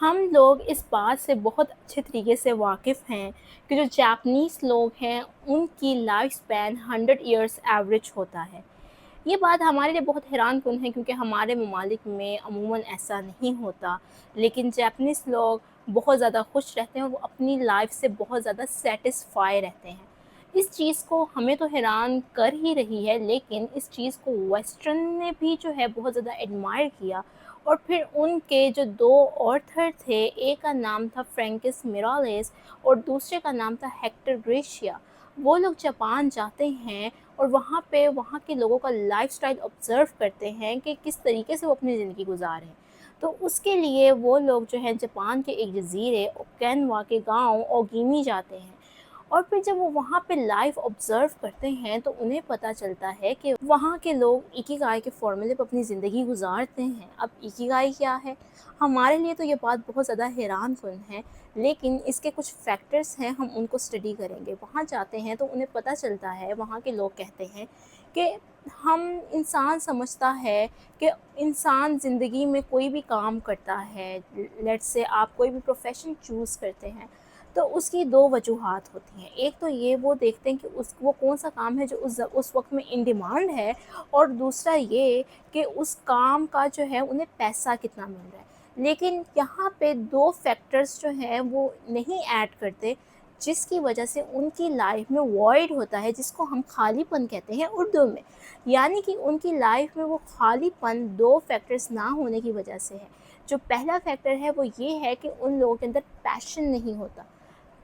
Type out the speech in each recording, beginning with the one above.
ہم لوگ اس بات سے بہت اچھے طریقے سے واقف ہیں کہ جو جاپنیز لوگ ہیں ان کی لائف سپین 100 ایئرس ایوریج ہوتا ہے۔ یہ بات ہمارے لیے بہت حیران کن ہے کیونکہ ہمارے ممالک میں عموماً ایسا نہیں ہوتا، لیکن جاپنیز لوگ بہت زیادہ خوش رہتے ہیں اور وہ اپنی لائف سے بہت زیادہ سیٹسفائی رہتے ہیں۔ اس چیز کو ہمیں تو حیران کر ہی رہی ہے، لیکن اس چیز کو ویسٹرن نے بھی جو ہے بہت زیادہ ایڈمائر کیا، اور پھر ان کے جو دو آتھر تھے، ایک کا نام تھا فرینکس میرالیس اور دوسرے کا نام تھا ہیکٹر گریشیا، وہ لوگ جاپان جاتے ہیں اور وہاں پہ وہاں کے لوگوں کا لائف سٹائل آبزرو کرتے ہیں کہ کس طریقے سے وہ اپنی زندگی گزارے ہیں۔ تو اس کے لیے وہ لوگ جو ہیں جاپان کے ایک جزیرے اوکینوا کے گاؤں اوگیمی جاتے ہیں، اور پھر جب وہ وہاں پہ لائف آبزرو کرتے ہیں تو انہیں پتہ چلتا ہے کہ وہاں کے لوگ ایکیگائی کے فارمولے پہ اپنی زندگی گزارتے ہیں۔ اب ایکیگائی کیا ہے؟ ہمارے لیے تو یہ بات بہت زیادہ حیران کن ہے، لیکن اس کے کچھ فیکٹرز ہیں، ہم ان کو اسٹڈی کریں گے۔ وہاں جاتے ہیں تو انہیں پتہ چلتا ہے، وہاں کے لوگ کہتے ہیں کہ انسان سمجھتا ہے کہ انسان زندگی میں کوئی بھی کام کرتا ہے، لیٹ سے آپ کوئی بھی پروفیشن چوز کرتے ہیں تو اس کی دو وجوہات ہوتی ہیں۔ ایک تو یہ وہ دیکھتے ہیں کہ وہ کون سا کام ہے جو اس وقت میں ان ڈیمانڈ ہے، اور دوسرا یہ کہ اس کام کا جو ہے انہیں پیسہ کتنا مل رہا ہے۔ لیکن یہاں پہ دو فیکٹرز جو ہیں وہ نہیں ایڈ کرتے، جس کی وجہ سے ان کی لائف میں وائڈ ہوتا ہے، جس کو ہم خالی پن کہتے ہیں اردو میں۔ یعنی کہ ان کی لائف میں وہ خالی پن دو فیکٹرز نہ ہونے کی وجہ سے ہے۔ جو پہلا فیکٹر ہے وہ یہ ہے کہ ان لوگوں کے اندر پیشن نہیں ہوتا۔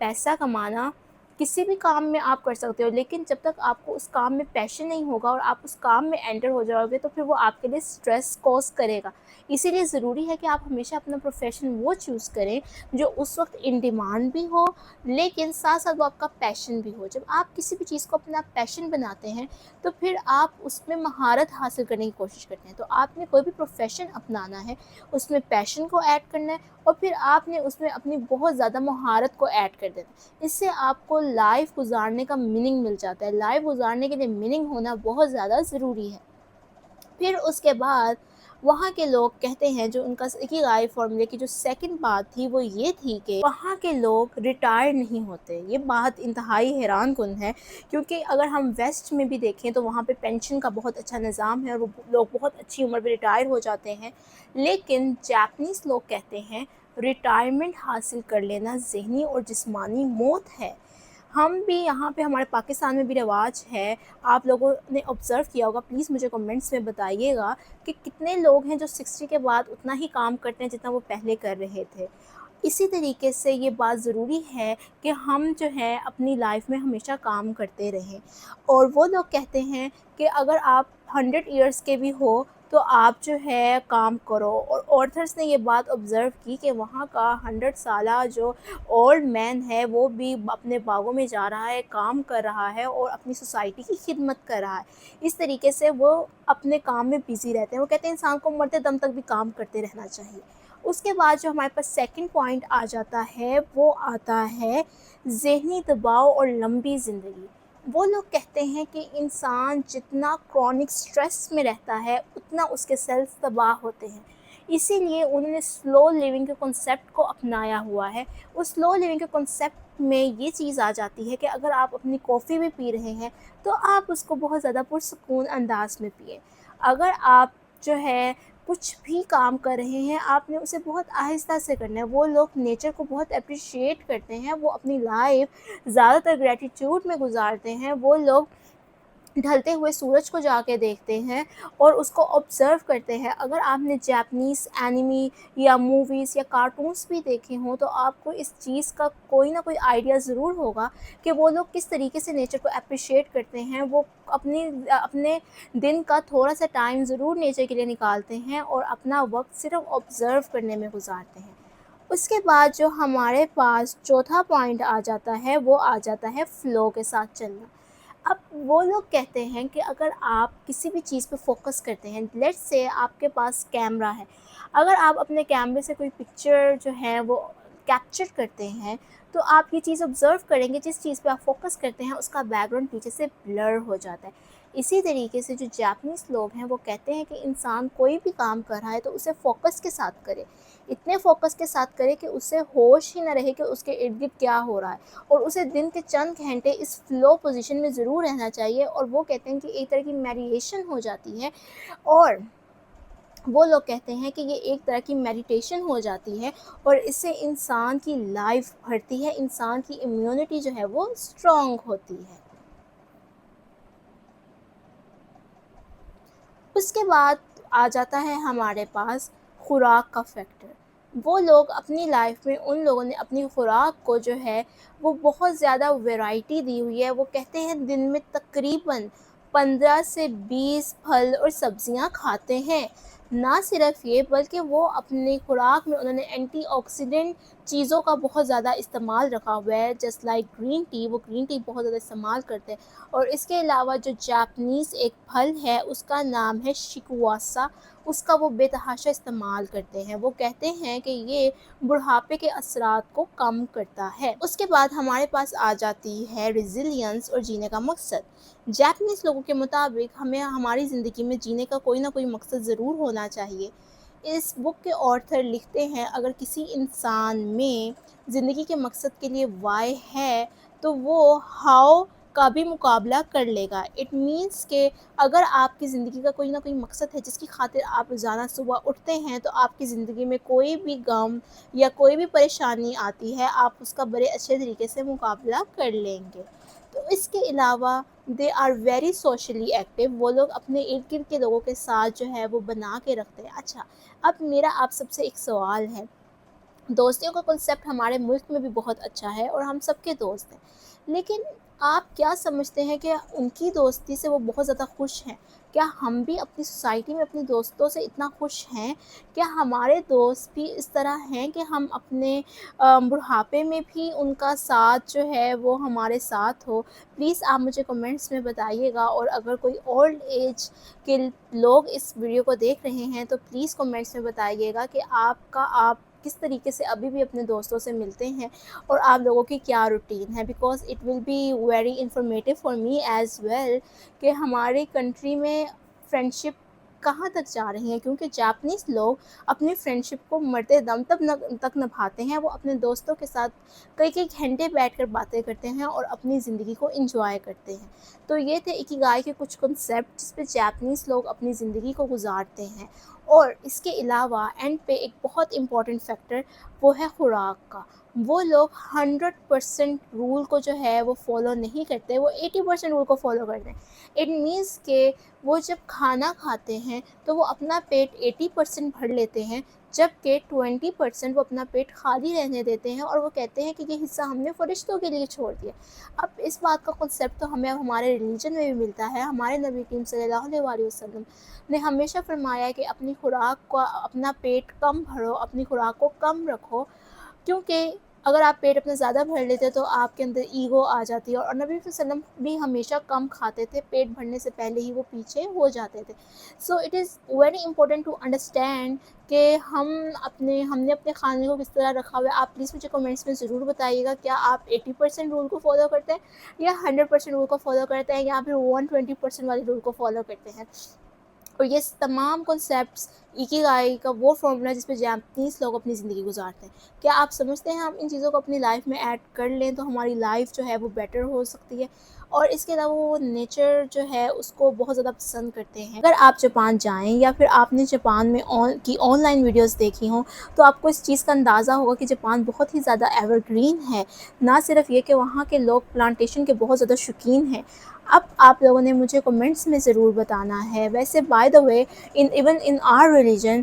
پیسہ کمانا کسی بھی کام میں آپ کر سکتے ہو، لیکن جب تک آپ کو اس کام میں پیشن نہیں ہوگا اور آپ اس کام میں انٹر ہو جاؤ گے تو پھر وہ آپ کے لیے سٹریس کوز کرے گا۔ اسی لیے ضروری ہے کہ آپ ہمیشہ اپنا پروفیشن وہ چوز کریں جو اس وقت ان ڈیمانڈ بھی ہو، لیکن ساتھ ساتھ وہ آپ کا پیشن بھی ہو۔ جب آپ کسی بھی چیز کو اپنا پیشن بناتے ہیں تو پھر آپ اس میں مہارت حاصل کرنے کی کوشش کرتے ہیں۔ تو آپ نے کوئی بھی پروفیشن اپنانا ہے، اس میں پیشن کو ایڈ کرنا ہے، اور پھر آپ نے اس میں اپنی بہت زیادہ مہارت کو ایڈ کر دینا ہے۔ اس سے آپ کو لائف گزارنے کا میننگ مل جاتا ہے۔ لائف گزارنے کے لیے میننگ ہونا بہت زیادہ ضروری ہے۔ پھر اس کے بعد وہاں کے لوگ کہتے ہیں، جو ان کا اکیگائی فارمولے کی جو سیکنڈ بات تھی وہ یہ تھی کہ وہاں کے لوگ ریٹائر نہیں ہوتے۔ یہ بات انتہائی حیران کن ہے، کیونکہ اگر ہم ویسٹ میں بھی دیکھیں تو وہاں پہ پینشن کا بہت اچھا نظام ہے اور وہ لوگ بہت اچھی عمر پہ ریٹائر ہو جاتے ہیں، لیکن جاپنیز لوگ کہتے ہیں ریٹائرمنٹ حاصل کر لینا ذہنی اور جسمانی موت ہے۔ ہم بھی یہاں پہ ہمارے پاکستان میں بھی رواج ہے، آپ لوگوں نے آبزرو کیا ہوگا، پلیز مجھے کمنٹس میں بتائیے گا کہ کتنے لوگ ہیں جو 60 کے بعد اتنا ہی کام کرتے ہیں جتنا وہ پہلے کر رہے تھے۔ اسی طریقے سے یہ بات ضروری ہے کہ ہم جو ہے اپنی لائف میں ہمیشہ کام کرتے رہیں، اور وہ لوگ کہتے ہیں کہ اگر آپ 100 ایئرس کے بھی ہو تو آپ جو ہے کام کرو، اور آتھرس نے یہ بات آبزرو کی کہ وہاں کا 100 سالہ جو اولڈ مین ہے وہ بھی اپنے باغوں میں جا رہا ہے، کام کر رہا ہے اور اپنی سوسائٹی کی خدمت کر رہا ہے۔ اس طریقے سے وہ اپنے کام میں بیزی رہتے ہیں۔ وہ کہتے ہیں انسان کو مرتے دم تک بھی کام کرتے رہنا چاہیے۔ اس کے بعد جو ہمارے پاس سیکنڈ پوائنٹ آ جاتا ہے وہ آتا ہے ذہنی دباؤ اور لمبی زندگی۔ وہ لوگ کہتے ہیں کہ انسان جتنا کرونک سٹریس میں رہتا ہے اتنا اس کے سیلز تباہ ہوتے ہیں۔ اسی لیے انہوں نے سلو لیونگ کے کنسیپٹ کو اپنایا ہوا ہے۔ اس سلو لیونگ کے کنسیپٹ میں یہ چیز آ جاتی ہے کہ اگر آپ اپنی کافی بھی پی رہے ہیں تو آپ اس کو بہت زیادہ پرسکون انداز میں پئیں۔ اگر آپ جو ہے کچھ بھی کام کر رہے ہیں، آپ نے اسے بہت آہستہ سے کرنا ہے۔ وہ لوگ نیچر کو بہت اپریشیٹ کرتے ہیں، وہ اپنی لائف زیادہ تر گریٹیٹیوڈ میں گزارتے ہیں۔ وہ لوگ ڈھلتے ہوئے سورج کو جا کے دیکھتے ہیں اور اس کو آبزرو کرتے ہیں۔ اگر آپ نے جاپنیز اینیمی یا موویز یا کارٹونز بھی دیکھے ہوں تو آپ کو اس چیز کا کوئی نہ کوئی آئیڈیا ضرور ہوگا کہ وہ لوگ کس طریقے سے نیچر کو اپریشیٹ کرتے ہیں۔ وہ اپنے دن کا تھوڑا سا ٹائم ضرور نیچر کے لیے نکالتے ہیں اور اپنا وقت صرف آبزرو کرنے میں گزارتے ہیں۔ اس کے بعد جو ہمارے پاس چوتھا پوائنٹ آ جاتا ہے وہ آ جاتا ہے فلو کے ساتھ چلنا۔ اب وہ لوگ کہتے ہیں کہ اگر آپ کسی بھی چیز پہ فوکس کرتے ہیں، لیٹس سے آپ کے پاس کیمرہ ہے، اگر آپ اپنے کیمرے سے کوئی پکچر جو ہے وہ کیپچر کرتے ہیں تو آپ یہ چیز آبزرو کریں گے، جس چیز پہ آپ فوکس کرتے ہیں اس کا بیک گراؤنڈ پیچھے سے بلر ہو جاتا ہے۔ اسی طریقے سے جو جاپنیز لوگ ہیں وہ کہتے ہیں کہ انسان کوئی بھی کام کر رہا ہے تو اسے فوکس کے ساتھ کرے۔ اتنے فوکس کے ساتھ کرے کہ اسے ہوش ہی نہ رہے کہ اس کے ارد گرد کیا ہو رہا ہے، اور اسے دن کے چند گھنٹے اس فلو پوزیشن میں ضرور رہنا چاہیے، اور وہ کہتے ہیں کہ ایک طرح کی میڈیٹیشن ہو جاتی ہے، اور وہ لوگ کہتے ہیں کہ یہ ایک طرح کی میڈیٹیشن ہو جاتی ہے، اور اس سے انسان کی لائف بڑھتی ہے، انسان کی امیونٹی جو ہے وہ اسٹرانگ ہوتی ہے۔ اس کے بعد آ جاتا ہے ہمارے پاس خوراک کا فیکٹر۔ وہ لوگ اپنی لائف میں، ان لوگوں نے اپنی خوراک کو جو ہے وہ بہت زیادہ ویرائٹی دی ہوئی ہے۔ وہ کہتے ہیں دن میں تقریباً 15 سے 20 پھل اور سبزیاں کھاتے ہیں۔ نہ صرف یہ بلکہ وہ اپنی خوراک میں انہوں نے اینٹی آکسیڈنٹ چیزوں کا بہت زیادہ استعمال رکھا ہوا ہے، جسٹ لائک گرین ٹی، وہ گرین ٹی بہت زیادہ استعمال کرتے ہیں۔ اور اس کے علاوہ جو جاپنیز ایک پھل ہے اس کا نام ہے شکواسا، اس کا وہ بے تحاشا استعمال کرتے ہیں۔ وہ کہتے ہیں کہ یہ بڑھاپے کے اثرات کو کم کرتا ہے۔ اس کے بعد ہمارے پاس آ جاتی ہے ریزیلینس اور جینے کا مقصد۔ جاپنیز لوگوں کے مطابق ہمیں ہماری زندگی میں جینے کا کوئی نہ کوئی مقصد ضرور ہونا چاہیے۔ اس بک کے آتھر لکھتے ہیں اگر کسی انسان میں زندگی کے مقصد کے لیے وائی ہے تو وہ ہاؤ کا بھی مقابلہ کر لے گا۔ اٹ مینس کہ اگر آپ کی زندگی کا کوئی نہ کوئی مقصد ہے جس کی خاطر آپ روزانہ صبح اٹھتے ہیں، تو آپ کی زندگی میں کوئی بھی غم یا کوئی بھی پریشانی آتی ہے، آپ اس کا بڑے اچھے طریقے سے مقابلہ کر لیں گے۔ تو اس کے علاوہ they are very socially active, وہ لوگ اپنے ارد گرد کے لوگوں کے ساتھ جو ہے وہ بنا کے رکھتے ہیں۔ اچھا، اب میرا آپ سب سے ایک سوال ہے۔ دوستیوں کا کنسیپٹ ہمارے ملک میں بھی بہت اچھا ہے اور ہم سب کے دوست ہیں، لیکن آپ کیا سمجھتے ہیں کہ ان کی دوستی سے وہ بہت زیادہ خوش ہیں؟ کیا ہم بھی اپنی سوسائٹی میں اپنے دوستوں سے اتنا خوش ہیں؟ کیا ہمارے دوست بھی اس طرح ہیں کہ ہم اپنے بڑھاپے میں بھی ان کا ساتھ جو ہے وہ ہمارے ساتھ ہو؟ پلیز آپ مجھے کمنٹس میں بتائیے گا، اور اگر کوئی اولڈ ایج کے لوگ اس ویڈیو کو دیکھ رہے ہیں تو پلیز کمنٹس میں بتائیے گا کہ آپ کس طریقے سے ابھی بھی اپنے دوستوں سے ملتے ہیں، اور آپ لوگوں کی کیا روٹین ہے، because it will be very informative for me as well کہ ہماری کنٹری میں فرینڈشپ کہاں تک جا رہی ہیں، کیونکہ جاپنیز لوگ اپنی فرینڈشپ کو مرتے دم تک نبھاتے ہیں۔ وہ اپنے دوستوں کے ساتھ کئی گھنٹے بیٹھ کر باتیں کرتے ہیں اور اپنی زندگی کو انجوائے کرتے ہیں۔ تو یہ تھے اکیگائی کے کچھ کنسیپٹ جس پہ جاپنیز لوگ اپنی زندگی کو گزارتے ہیں۔ اور اس کے علاوہ اینڈ پہ ایک بہت امپورٹنٹ فیکٹر وہ ہے خوراک کا۔ وہ لوگ 100% رول کو جو ہے وہ فالو نہیں کرتے، وہ 80% رول کو فالو کرتے ہیں۔ اٹ مینس کہ وہ جب کھانا کھاتے ہیں تو وہ اپنا پیٹ 80% بھر لیتے ہیں، جبکہ 20% وہ اپنا پیٹ خالی رہنے دیتے ہیں، اور وہ کہتے ہیں کہ یہ حصہ ہم نے فرشتوں کے لیے چھوڑ دیا۔ اب اس بات کا کنسیپٹ تو ہمیں ہمارے ریلیجن میں بھی ملتا ہے۔ ہمارے نبی کریم صلی اللہ علیہ وسلم نے ہمیشہ فرمایا کہ اپنی خوراک کو، اپنا پیٹ کم بھرو، اپنی خوراک کو کم رکھو، کیونکہ اگر آپ پیٹ اپنا زیادہ بھر لیتے تو آپ کے اندر ایگو آ جاتی ہے، اور نبی صلی اللہ علیہ وسلم بھی ہمیشہ کم کھاتے تھے، پیٹ بھرنے سے پہلے ہی وہ پیچھے ہو جاتے تھے۔ So it is very important to understand کہ ہم نے اپنے کھانے کو کس طرح رکھا ہوا ہے۔ آپ پلیز مجھے کمنٹس میں ضرور بتائیے گا، کیا آپ 80% رول کو فالو کرتے ہیں، یا 100% رول کو فالو کرتے ہیں، یا پھر 120% والے رول کو فالو کرتے ہیں؟ اور یہ تمام کنسیپٹس اکیگائی کا وہ فارمولا ہے جس پہ جاپنیز لوگ اپنی زندگی گزارتے ہیں۔ کیا آپ سمجھتے ہیں ہم ان چیزوں کو اپنی لائف میں ایڈ کر لیں تو ہماری لائف جو ہے وہ بیٹر ہو سکتی ہے؟ اور اس کے علاوہ وہ نیچر جو ہے اس کو بہت زیادہ پسند کرتے ہیں۔ اگر آپ جاپان جائیں یا پھر آپ نے جاپان میں آن لائن ویڈیوز دیکھی ہوں تو آپ کو اس چیز کا اندازہ ہوگا کہ جاپان بہت ہی زیادہ ایور گرین ہے۔ نہ صرف یہ کہ وہاں کے لوگ پلانٹیشن کے بہت زیادہ شوقین ہیں۔ اب آپ لوگوں نے مجھے کمنٹس میں ضرور بتانا ہے۔ ویسے by the way even in our religion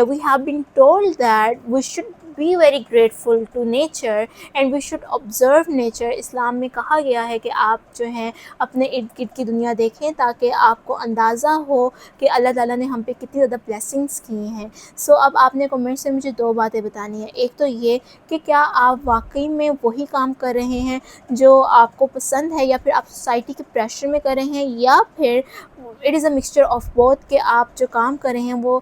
we have been told that we should be very grateful to nature and we should observe nature۔ اسلام میں کہا گیا ہے کہ آپ جو ہیں اپنے ارد گرد کی دنیا دیکھیں تاکہ آپ کو اندازہ ہو کہ اللہ تعالیٰ نے ہم پہ کتنی زیادہ بلیسنگس کی ہیں۔ سو اب آپ نے کمنٹ سے مجھے دو باتیں بتانی ہیں۔ ایک تو یہ کہ کیا آپ واقعی میں وہی کام کر رہے ہیں جو آپ کو پسند ہے، یا پھر آپ سوسائٹی کے پریشر میں کر رہے ہیں، یا پھر it is a mixture of both کہ آپ جو کام کر رہے ہیں وہ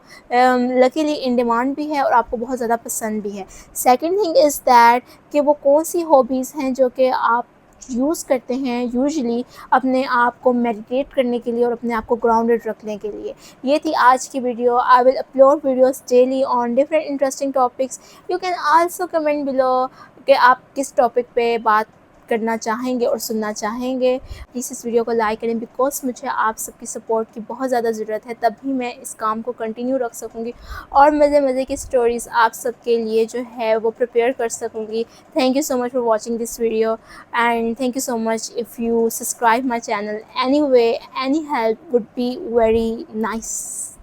لکیلی ان ڈیمانڈ بھی ہے اور آپ کو بہت زیادہ پسند بھی ہے۔ سیکنڈ تھنگ از دیٹ کہ وہ کون سی ہابیز ہیں جو کہ آپ یوز کرتے ہیں یوزلی اپنے آپ کو میڈیٹیٹ کرنے کے لیے اور اپنے آپ کو گراؤنڈڈ رکھنے کے لیے. یہ تھی آج کی video. I will upload videos daily on different interesting topics. You can also comment below کہ آپ کس ٹاپک پہ بات کرنا چاہیں گے اور سننا چاہیں گے. پلیز اس ویڈیو کو لائک کریں بیکاز مجھے آپ سب کی سپورٹ کی بہت زیادہ ضرورت ہے, تبھی میں اس کام کو کنٹینیو رکھ سکوں گی اور مزے مزے کی سٹوریز آپ سب کے لیے جو ہے وہ پریپیئر کر سکوں گی. Thank you so much for watching this video and thank you so much if you subscribe my channel. Anyway, any help would be very nice.